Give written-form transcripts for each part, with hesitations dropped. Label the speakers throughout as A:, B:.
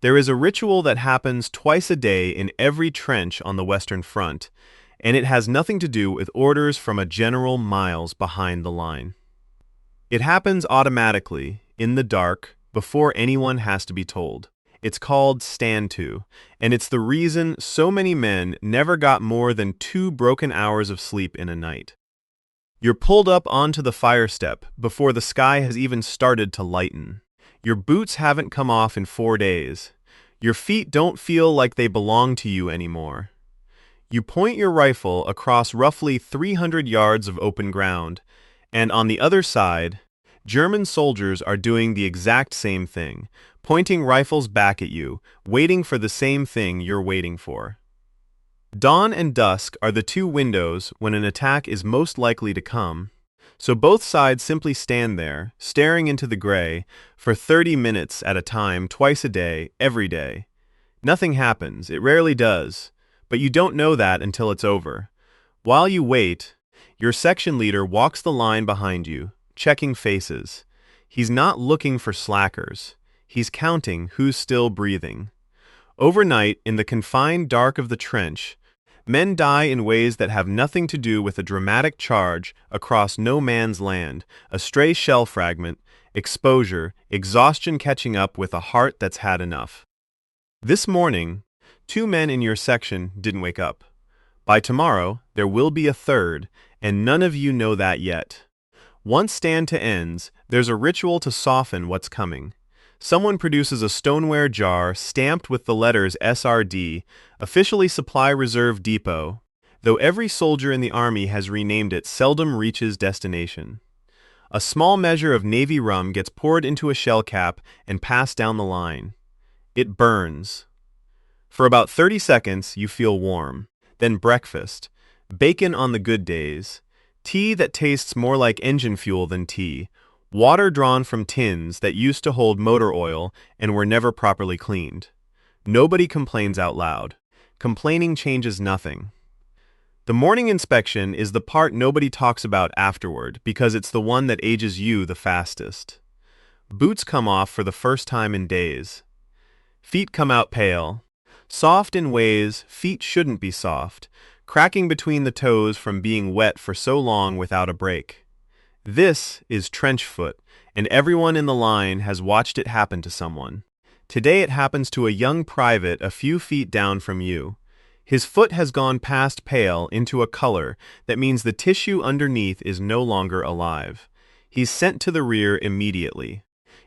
A: There is a ritual that happens twice a day in every trench on the Western Front, and it has nothing to do with orders from a general miles behind the line. It happens automatically, in the dark, before anyone has to be told. It's called Stand To, and it's the reason so many men never got more than 2 broken hours of sleep in a night. You're pulled up onto the fire step before the sky has even started to lighten. Your boots haven't come off in 4 days. Your feet don't feel like they belong to you anymore. You point your rifle across roughly 300 yards of open ground, and on the other side, German soldiers are doing the exact same thing, pointing rifles back at you, waiting for the same thing you're waiting for. Dawn and dusk are the 2 windows when an attack is most likely to come, so both sides simply stand there, staring into the gray, for 30 minutes at a time, twice a day, every day. Nothing happens, it rarely does, but you don't know that until it's over. While you wait, your section leader walks the line behind you, checking faces. He's not looking for slackers. He's counting who's still breathing. Overnight, in the confined dark of the trench, men die in ways that have nothing to do with a dramatic charge across no man's land, a stray shell fragment, exposure, exhaustion catching up with a heart that's had enough. This morning, 2 men in your section didn't wake up. By tomorrow, there will be a 3rd, and none of you know that yet. Once Stand To ends, there's a ritual to soften what's coming. Someone produces a stoneware jar stamped with the letters SRD, officially Supply Reserve Depot, though every soldier in the Army has renamed it, seldom reaches destination. A small measure of Navy rum gets poured into a shell cap and passed down the line. It burns. For about 30 seconds, you feel warm. Then breakfast, bacon on the good days, tea that tastes more like engine fuel than tea, water drawn from tins that used to hold motor oil and were never properly cleaned. Nobody complains out loud. Complaining changes nothing. The morning inspection is the part nobody talks about afterward because it's the one that ages you the fastest. Boots come off for the first time in days. Feet come out pale. Soft in ways feet shouldn't be soft, cracking between the toes from being wet for so long without a break. This is trench foot, and everyone in the line has watched it happen to someone. Today it happens to a young private a few feet down from you. His foot has gone past pale into a color that means the tissue underneath is no longer alive. He's sent to the rear immediately.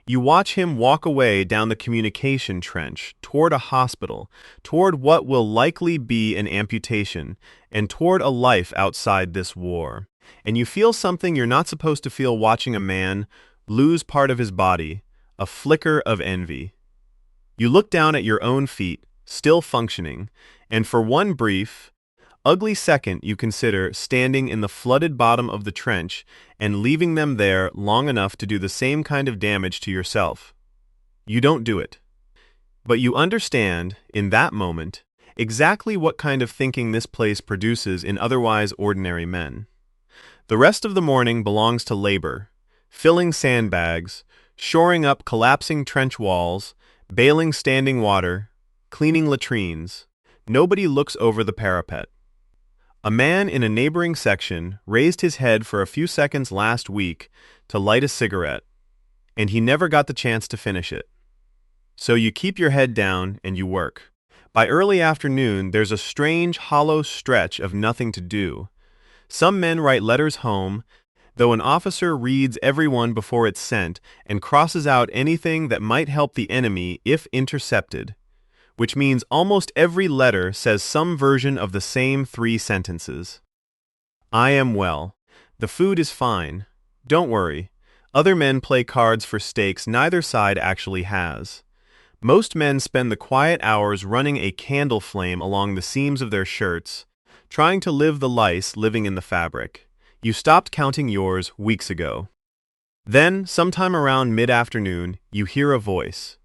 A: You watch him walk away down the communication trench, toward a hospital, toward what will likely be an amputation, and toward a life outside this war. And you feel something you're not supposed to feel watching a man lose part of his body, a flicker of envy. You look down at your own feet, still functioning, and for one brief, ugly second you consider standing in the flooded bottom of the trench and leaving them there long enough to do the same kind of damage to yourself. You don't do it. But you understand, in that moment, exactly what kind of thinking this place produces in otherwise ordinary men. The rest of the morning belongs to labor, filling sandbags, shoring up collapsing trench walls, bailing standing water, cleaning latrines. Nobody looks over the parapet. A man in a neighboring section raised his head for a few seconds last week to light a cigarette, and he never got the chance to finish it. So you keep your head down and you work. By early afternoon, there's a strange, hollow stretch of nothing to do. Some men write letters home, though an officer reads every one before it's sent and crosses out anything that might help the enemy if intercepted, which means almost every letter says some version of the same 3 sentences. I am well. The food is fine. Don't worry. Other men play cards for stakes neither side actually has. Most men spend the quiet hours running a candle flame along the seams of their shirts, trying to live the lice living in the fabric. You stopped counting yours weeks ago. Then, sometime around mid-afternoon, you hear a voice.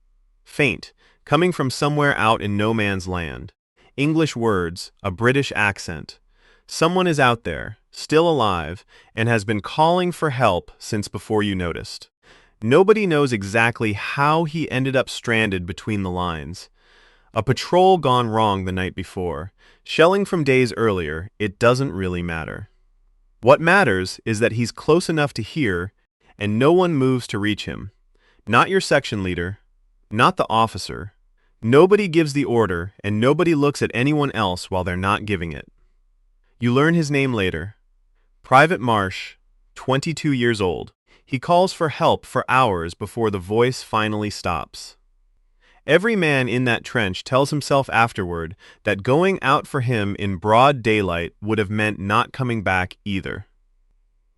A: Faint, coming from somewhere out in no man's land. English words, a British accent. Someone is out there, still alive, and has been calling for help since before you noticed. Nobody knows exactly how he ended up stranded between the lines. A patrol gone wrong the night before, shelling from days earlier, it doesn't really matter. What matters is that he's close enough to hear, and no one moves to reach him. Not your section leader, not the officer. Nobody gives the order, and nobody looks at anyone else while they're not giving it. You learn his name later. Private Marsh, 22 years old. He calls for help for hours before the voice finally stops. Every man in that trench tells himself afterward that going out for him in broad daylight would have meant not coming back either.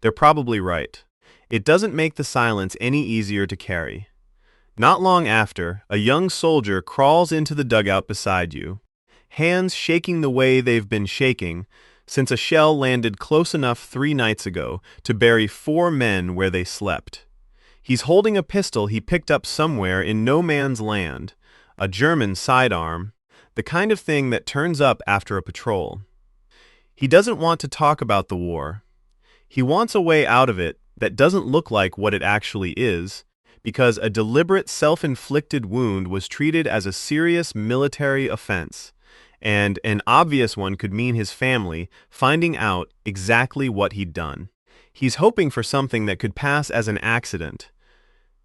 A: They're probably right. It doesn't make the silence any easier to carry. Not long after, a young soldier crawls into the dugout beside you, hands shaking the way they've been shaking since a shell landed close enough 3 nights ago to bury 4 men where they slept. He's holding a pistol he picked up somewhere in no man's land, a German sidearm, the kind of thing that turns up after a patrol. He doesn't want to talk about the war. He wants a way out of it that doesn't look like what it actually is, because a deliberate self-inflicted wound was treated as a serious military offense, and an obvious one could mean his family finding out exactly what he'd done. He's hoping for something that could pass as an accident,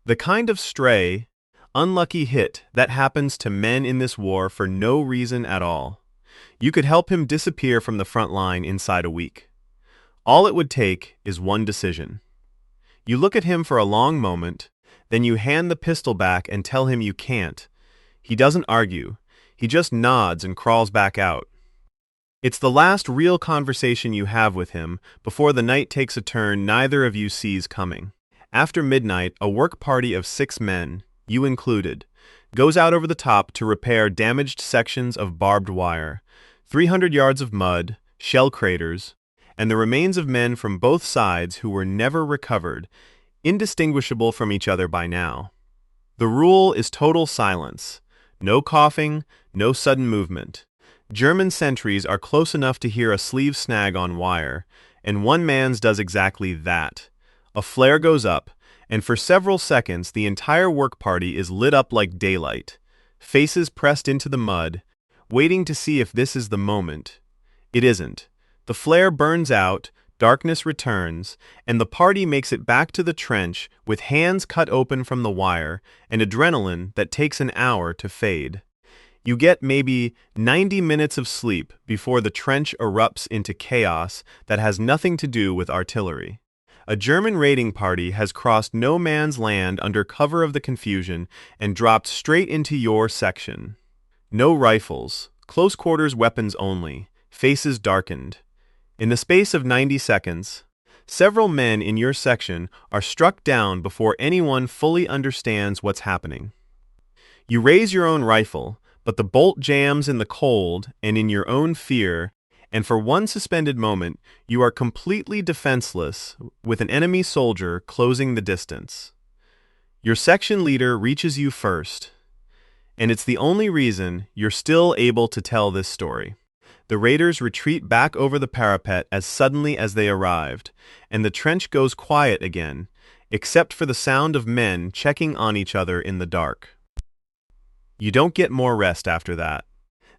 A: the kind of stray, unlucky hit that happens to men in this war for no reason at all. You could help him disappear from the front line inside a week. All it would take is one decision. You look at him for a long moment, then you hand the pistol back and tell him you can't. He doesn't argue. He just nods and crawls back out. It's the last real conversation you have with him before the night takes a turn neither of you sees coming. After midnight, a work party of 6 men, you included, goes out over the top to repair damaged sections of barbed wire, 300 yards of mud, shell craters, and the remains of men from both sides who were never recovered, indistinguishable from each other by now. The rule is total silence. No coughing, no sudden movement. German sentries are close enough to hear a sleeve snag on wire, and one man's does exactly that. A flare goes up, and for several seconds the entire work party is lit up like daylight, faces pressed into the mud, waiting to see if this is the moment. It isn't. The flare burns out, darkness returns, and the party makes it back to the trench with hands cut open from the wire and adrenaline that takes an hour to fade. You get maybe 90 minutes of sleep before the trench erupts into chaos that has nothing to do with artillery. A German raiding party has crossed no man's land under cover of the confusion and dropped straight into your section. No rifles, close quarters weapons only, faces darkened. In the space of 90 seconds, several men in your section are struck down before anyone fully understands what's happening. You raise your own rifle, but the bolt jams in the cold and in your own fear, and for one suspended moment, you are completely defenseless with an enemy soldier closing the distance. Your section leader reaches you first, and it's the only reason you're still able to tell this story. The raiders retreat back over the parapet as suddenly as they arrived, and the trench goes quiet again, except for the sound of men checking on each other in the dark. You don't get more rest after that.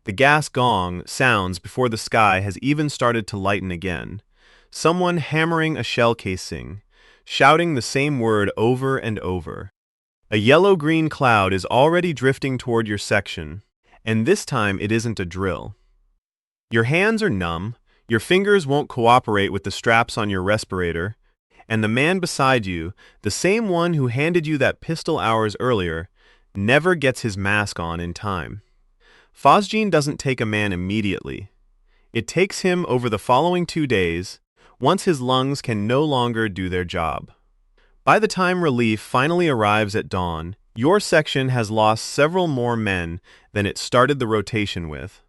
A: The gas gong sounds before the sky has even started to lighten again. Someone hammering a shell casing, shouting the same word over and over. A yellow-green cloud is already drifting toward your section, and this time it isn't a drill. Your hands are numb, your fingers won't cooperate with the straps on your respirator, and the man beside you, the same one who handed you that pistol hours earlier, never gets his mask on in time. Phosgene doesn't take a man immediately. It takes him over the following 2 days, once his lungs can no longer do their job. By the time relief finally arrives at dawn, your section has lost several more men than it started the rotation with,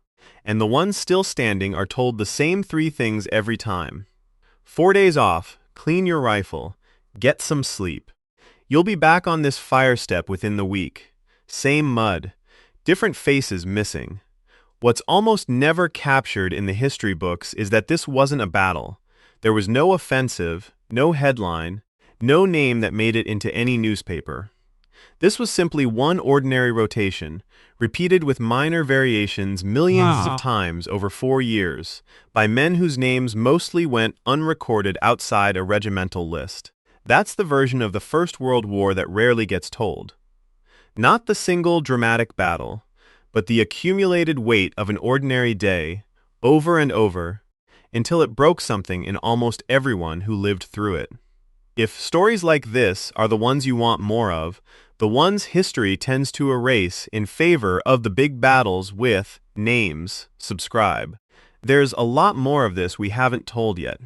A: and the ones still standing are told the same 3 things every time. 4 days off, clean your rifle, get some sleep. You'll be back on this fire step within the week. Same mud, different faces missing. What's almost never captured in the history books is that this wasn't a battle. There was no offensive, no headline, No name that made it into any newspaper. This was simply one ordinary rotation, repeated with minor variations millions of times over 4 years, by men whose names mostly went unrecorded outside a regimental list. That's the version of the First World War that rarely gets told. Not the single dramatic battle, but the accumulated weight of an ordinary day, over and over, until it broke something in almost everyone who lived through it. If stories like this are the ones you want more of, the ones history tends to erase in favor of the big battles with names, subscribe. There's a lot more of this we haven't told yet.